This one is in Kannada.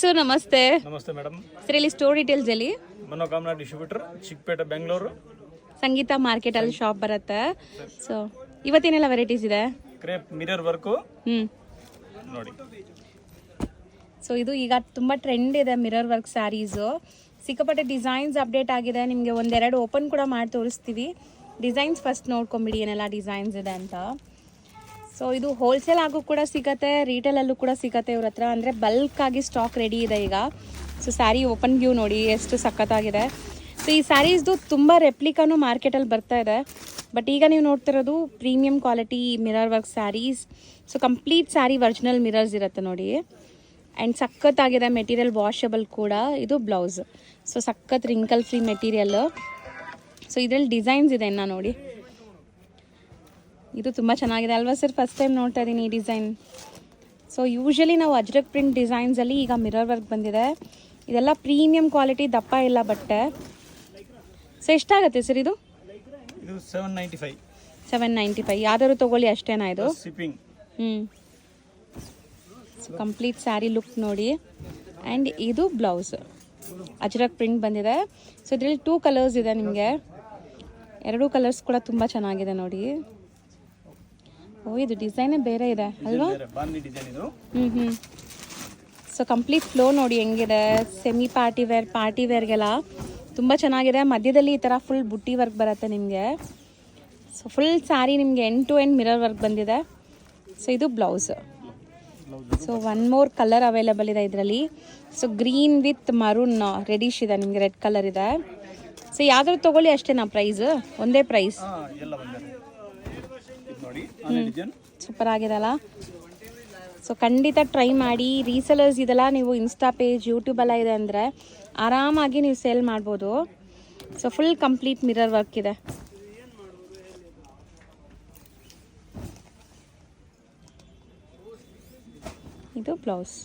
ಸರ್ ನಮಸ್ತೆ. ನಮಸ್ತೆ ಮೇಡಮ್. ಸರ್ ಇಲ್ಲಿ ಸ್ಟೋರ್ ಡೀಟೇಲ್ಸ್ ಅಲ್ಲಿ ಮನೋಕಾಮನಾ ಡಿಸ್ಟ್ರಿಬ್ಯೂಟರ್, ಚಿಕ್ಕಪೇಟೆ, ಬೆಂಗಳೂರು. ಸಂಗೀತ ಮಾರ್ಕೆಟ್ ಅಲ್ಲಿ ಶಾಪ್ ಬರುತ್ತೆ. ಸೊ ಇವತ್ತೇನೆಲ್ಲ ವೆರೈಟೀಸ್ ಇದೆ? ಕ್ರೇಪ್ ಮಿರರ್ ವರ್ಕು ನೋಡಿ. ಸೊ ಇದು ಈಗ ತುಂಬಾ ಟ್ರೆಂಡ್ ಇದೆ ಮಿರರ್ ವರ್ಕ್ ಸ್ಯಾರೀಸು. ಸಿಕ್ಕಾಪಟ್ಟೆ ಡಿಸೈನ್ಸ್ ಅಪ್ಡೇಟ್ ಆಗಿದೆ. ನಿಮಗೆ ಒಂದೆರಡು ಓಪನ್ ಕೂಡ ಮಾಡಿ ತೋರಿಸ್ತೀವಿ. ಡಿಸೈನ್ಸ್ ಫಸ್ಟ್ ನೋಡ್ಕೊಂಬಿಡಿ ಏನೆಲ್ಲ ಡಿಸೈನ್ಸ್ ಇದೆ ಅಂತ. ಸೊ ಇದು ಹೋಲ್ಸೇಲ್ ಆಗು ಕೂಡ ಸಿಗತ್ತೆ, ರಿಟೇಲಲ್ಲೂ ಕೂಡ ಸಿಗತ್ತೆ ಇವ್ರ ಹತ್ರ. ಅಂದರೆ ಬಲ್ಕ್ ಆಗಿ ಸ್ಟಾಕ್ ರೆಡಿ ಇದೆ ಈಗ. ಸೊ ಸ್ಯಾರಿ ಓಪನ್ ವ್ಯೂ ನೋಡಿ ಎಷ್ಟು ಸಖತ್ತಾಗಿದೆ. ಸೊ ಈ ಸ್ಯಾರೀಸ್ದು ತುಂಬ ರೆಪ್ಲಿಕಾನು ಮಾರ್ಕೆಟಲ್ಲಿ ಬರ್ತಾ ಇದೆ. ಬಟ್ ಈಗ ನೀವು ನೋಡ್ತಿರೋದು premium quality mirror work saris. So complete sari original mirrors ಇರುತ್ತೆ ನೋಡಿ. ಆ್ಯಂಡ್ ಸಖತ್ತಾಗಿದೆ, ಮೆಟೀರಿಯಲ್ ವಾಷಬಲ್ ಕೂಡ. ಇದು ಬ್ಲೌಸ್. ಸೊ ಸಖತ್ ರಿಂಕಲ್ ಫ್ರೀ ಮೆಟೀರಿಯಲ್. ಸೊ ಇದರಲ್ಲಿ ಡಿಸೈನ್ಸ್ ಇದೆ ಇನ್ನು ನೋಡಿ. ಇದು ತುಂಬ ಚೆನ್ನಾಗಿದೆ ಅಲ್ವಾ ಸರ್? ಫಸ್ಟ್ ಟೈಮ್ ನೋಡ್ತಾ ಇದ್ದೀನಿ ಈ ಡಿಸೈನ್. ಸೊ ಯೂಶ್ವಲಿ ನಾವು ಅಜ್ರಕ್ ಪ್ರಿಂಟ್ ಡಿಸೈನ್ಸಲ್ಲಿ ಈಗ ಮಿರರ್ ವರ್ಕ್ ಬಂದಿದೆ. ಇದೆಲ್ಲ ಪ್ರೀಮಿಯಂ ಕ್ವಾಲಿಟಿ, ದಪ್ಪ ಇಲ್ಲ ಬಟ್ಟೆ. ಸೊ ಎಷ್ಟಾಗುತ್ತೆ ಸರ್ ಇದು? ಇದು 795. 795. ಯಾವ್ದಾದ್ರು ತೊಗೊಳ್ಳಿ ಅಷ್ಟೇನಾ ಇದು? Shipping. So complete sari look ನೋಡಿ. ಆ್ಯಂಡ್ ಇದು ಬ್ಲೌಸ್ ಅಜ್ರಕ್ ಪ್ರಿಂಟ್ ಬಂದಿದೆ. ಸೊ ಇದರಲ್ಲಿ 2 ಕಲರ್ಸ್ ಇದೆ ನಿಮಗೆ. 2 ಕಲರ್ಸ್ ಕೂಡ ತುಂಬ ಚೆನ್ನಾಗಿದೆ ನೋಡಿ. ಓ ಇದು ಡಿಸೈನೇ ಬೇರೆ ಇದೆ ಅಲ್ವಾ? ಸೊ ಕಂಪ್ಲೀಟ್ ಫ್ಲೋ ನೋಡಿ ಹೆಂಗಿದೆ. ಸೆಮಿ ಪಾರ್ಟಿ ವೇರ್ಗೆಲ್ಲ ತುಂಬ ಚೆನ್ನಾಗಿದೆ. ಮಧ್ಯದಲ್ಲಿ ಈ ಥರ ಫುಲ್ ಬುಟ್ಟಿ ವರ್ಕ್ ಬರುತ್ತೆ ನಿಮಗೆ. ಸೊ ಫುಲ್ ಸ್ಯಾರಿ ನಿಮಗೆ end to end mirror work ಬಂದಿದೆ. ಸೊ ಇದು blouse. So 1 more colour available ಇದೆ ಇದರಲ್ಲಿ. So green with maroon reddish ಇದೆ, ನಿಮಗೆ ರೆಡ್ ಕಲರ್ ಇದೆ. ಸೊ ಯಾವ್ದಾದ್ರು ತೊಗೊಳ್ಳಿ ಅಷ್ಟೇನಾ ಪ್ರೈಸ್? ಒಂದೇ ಪ್ರೈಸ್. ಸೂಪರ್ ಆಗಿದೆ ಅಲ್ಲ? ಸೊ ಖಂಡಿತ ಟ್ರೈ ಮಾಡಿ. ರೀಸೆಲರ್ಸ್ ಇದೆಲ್ಲ ನೀವು ಇನ್ಸ್ಟಾ ಪೇಜ್, ಯೂಟ್ಯೂಬ್ ಎಲ್ಲ ಇದೆ ಅಂದರೆ ಆರಾಮಾಗಿ ನೀವು ಸೇಲ್ ಮಾಡ್ಬೋದು. So full complete mirror work ಇದೆ. ಇದು ಬ್ಲೌಸ್.